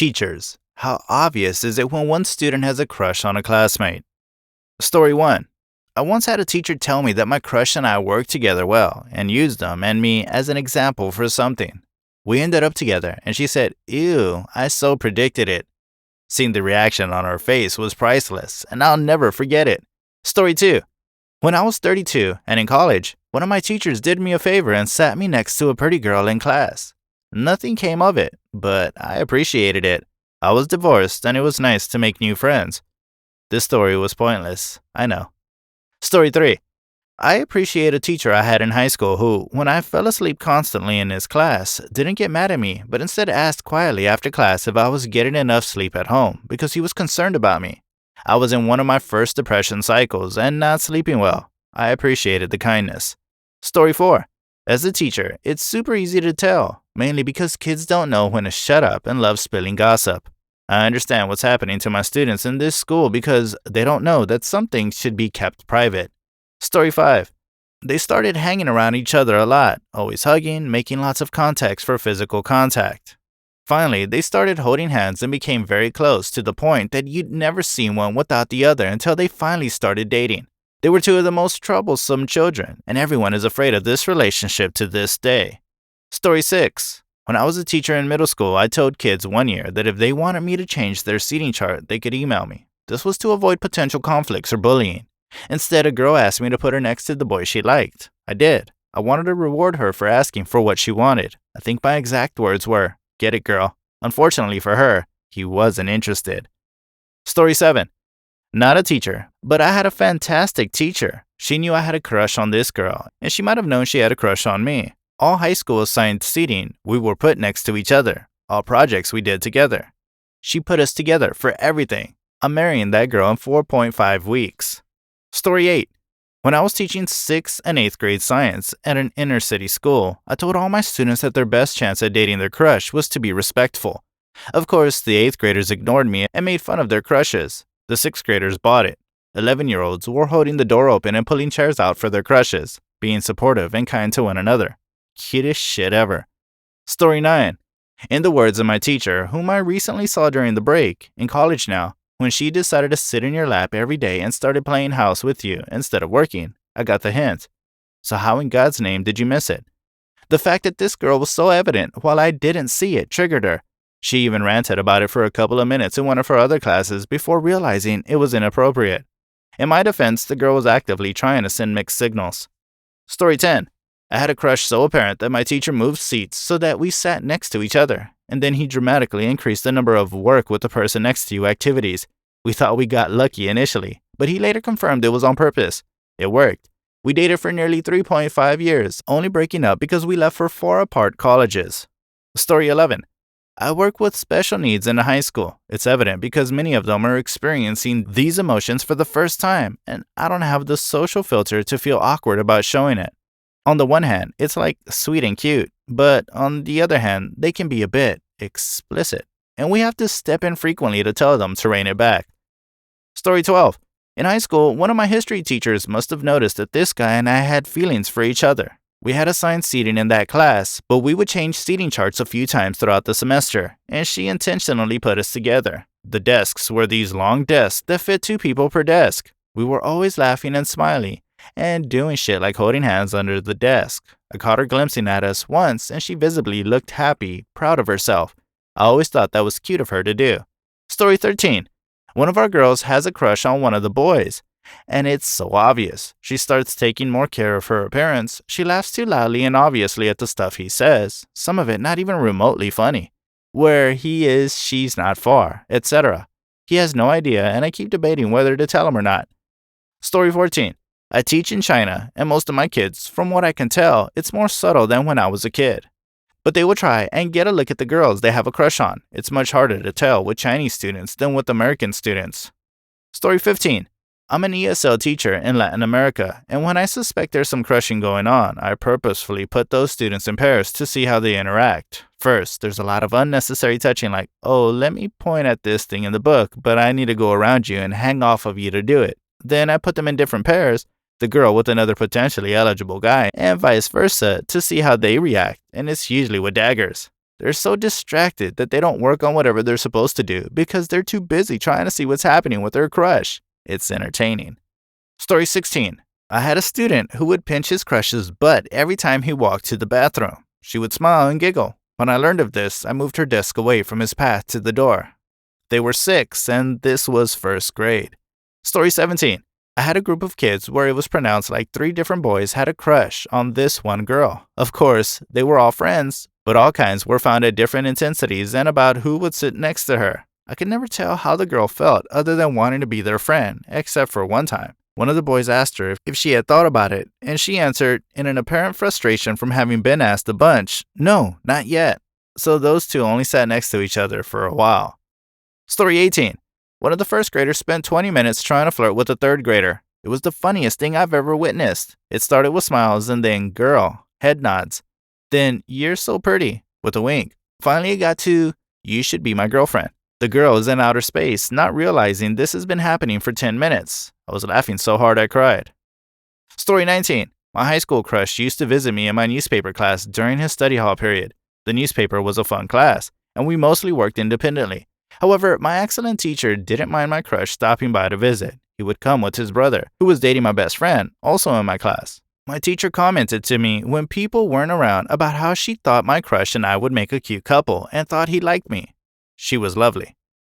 Teachers. How obvious is it when one student has a crush on a classmate? Story 1. I once had a teacher tell me that my crush and I worked together well and used them and me as an example for something. We ended up together and she said, "Ew, I so predicted it." Seeing the reaction on her face was priceless and I'll never forget it. Story 2. When I was 32 and in college, one of my teachers did me a favor and sat me next to a pretty girl in class. Nothing came of it, but I appreciated it. I was divorced and it was nice to make new friends. This story was pointless, I know. Story 3. I appreciate a teacher I had in high school who, when I fell asleep constantly in his class, didn't get mad at me, but instead asked quietly after class if I was getting enough sleep at home because he was concerned about me. I was in one of my first depression cycles and not sleeping well. I appreciated the kindness. Story 4. As a teacher, it's super easy to tell, mainly because kids don't know when to shut up and love spilling gossip. I understand what's happening to my students in this school because they don't know that some things should be kept private. Story 5. They started hanging around each other a lot, always hugging, making lots of contacts for physical contact. Finally, they started holding hands and became very close to the point that you'd never seen one without the other until they finally started dating. They were two of the most troublesome children, and everyone is afraid of this relationship to this day. Story 6. When I was a teacher in middle school, I told kids one year that if they wanted me to change their seating chart, they could email me. This was to avoid potential conflicts or bullying. Instead, a girl asked me to put her next to the boy she liked. I did. I wanted to reward her for asking for what she wanted. I think my exact words were, "Get it, girl." Unfortunately for her, he wasn't interested. Story 7. Not a teacher, but I had a fantastic teacher. She knew I had a crush on this girl, and she might have known she had a crush on me. All high school assigned seating, we were put next to each other. All projects we did together. She put us together for everything. I'm marrying that girl in 4.5 weeks. Story 8. When I was teaching 6th and 8th grade science at an inner city school, I told all my students that their best chance at dating their crush was to be respectful. Of course, the 8th graders ignored me and made fun of their crushes. The 6th graders bought it. 11-year-olds were holding the door open and pulling chairs out for their crushes, being supportive and kind to one another. Cutest shit ever. Story 9. In the words of my teacher, whom I recently saw during the break, in college now, when she decided to sit in your lap every day and started playing house with you instead of working, I got the hint. So how in God's name did you miss it? The fact that this girl was so evident while I didn't see it triggered her. She even ranted about it for a couple of minutes in one of her other classes before realizing it was inappropriate. In my defense, the girl was actively trying to send mixed signals. Story 10. I had a crush so apparent that my teacher moved seats so that we sat next to each other, and then he dramatically increased the number of work with the person next to you activities. We thought we got lucky initially, but he later confirmed it was on purpose. It worked. We dated for nearly 3.5 years, only breaking up because we left for far apart colleges. Story 11. I work with special needs in a high school. It's evident because many of them are experiencing these emotions for the first time, and I don't have the social filter to feel awkward about showing it. On the one hand, it's like sweet and cute, but on the other hand, they can be a bit explicit, and we have to step in frequently to tell them to rein it back. Story 12. In high school, one of my history teachers must have noticed that this guy and I had feelings for each other. We had assigned seating in that class, but we would change seating charts a few times throughout the semester, and she intentionally put us together. The desks were these long desks that fit 2 people per desk. We were always laughing and smiling, and doing shit like holding hands under the desk. I caught her glimpsing at us once, and she visibly looked happy, proud of herself. I always thought that was cute of her to do. Story 13. One of our girls has a crush on one of the boys, and it's so obvious. She starts taking more care of her appearance. She laughs too loudly and obviously at the stuff he says, some of it not even remotely funny. Where he is, she's not far, etc. He has no idea, and I keep debating whether to tell him or not. Story 14. I teach in China, and most of my kids, from what I can tell, it's more subtle than when I was a kid. But they will try and get a look at the girls they have a crush on. It's much harder to tell with Chinese students than with American students. Story 15. I'm an ESL teacher in Latin America, and when I suspect there's some crushing going on, I purposefully put those students in pairs to see how they interact. First, there's a lot of unnecessary touching like, "Oh, let me point at this thing in the book, but I need to go around you and hang off of you to do it." Then I put them in different pairs, the girl with another potentially eligible guy, and vice versa, to see how they react, and it's usually with daggers. They're so distracted that they don't work on whatever they're supposed to do because they're too busy trying to see what's happening with their crush. It's entertaining. Story 16. I had a student who would pinch his crush's butt every time he walked to the bathroom. She would smile and giggle. When I learned of this, I moved her desk away from his path to the door. They were 6, and this was first grade. Story 17. I had a group of kids where it was pronounced like 3 different boys had a crush on this one girl. Of course, they were all friends, but all kinds were found at different intensities and about who would sit next to her. I could never tell how the girl felt other than wanting to be their friend, except for one time. One of the boys asked her if she had thought about it, and she answered, in an apparent frustration from having been asked a bunch, "No, not yet." So those two only sat next to each other for a while. Story 18. One of the first graders spent 20 minutes trying to flirt with a third grader. It was the funniest thing I've ever witnessed. It started with smiles and then girl, head nods. Then you're so pretty, with a wink. Finally it got to, you should be my girlfriend. The girl is in outer space, not realizing this has been happening for 10 minutes. I was laughing so hard I cried. Story 19. My high school crush used to visit me in my newspaper class during his study hall period. The newspaper was a fun class, and we mostly worked independently. However, my excellent teacher didn't mind my crush stopping by to visit. He would come with his brother, who was dating my best friend, also in my class. My teacher commented to me when people weren't around about how she thought my crush and I would make a cute couple and thought he liked me. She was lovely.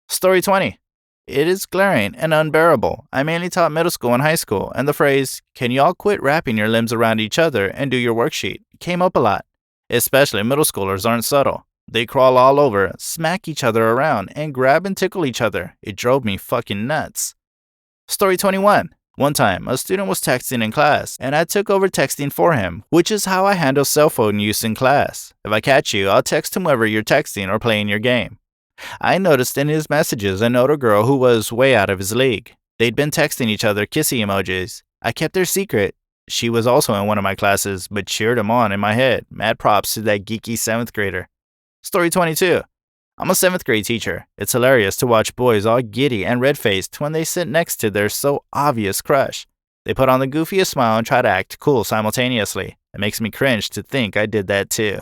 Story 20. It is glaring and unbearable. I mainly taught middle school and high school, and the phrase, "Can y'all quit wrapping your limbs around each other and do your worksheet?" came up a lot. Especially middle schoolers aren't subtle. They crawl all over, smack each other around, and grab and tickle each other. It drove me fucking nuts. Story 21. One time, a student was texting in class, and I took over texting for him, which is how I handle cell phone use in class. If I catch you, I'll text whomever you're texting or playing your game. I noticed in his messages an older girl who was way out of his league. They'd been texting each other kissy emojis. I kept their secret. She was also in one of my classes, but cheered him on in my head. Mad props to that geeky 7th grader. Story 22. I'm a 7th grade teacher. It's hilarious to watch boys all giddy and red-faced when they sit next to their so obvious crush. They put on the goofiest smile and try to act cool simultaneously. It makes me cringe to think I did that too.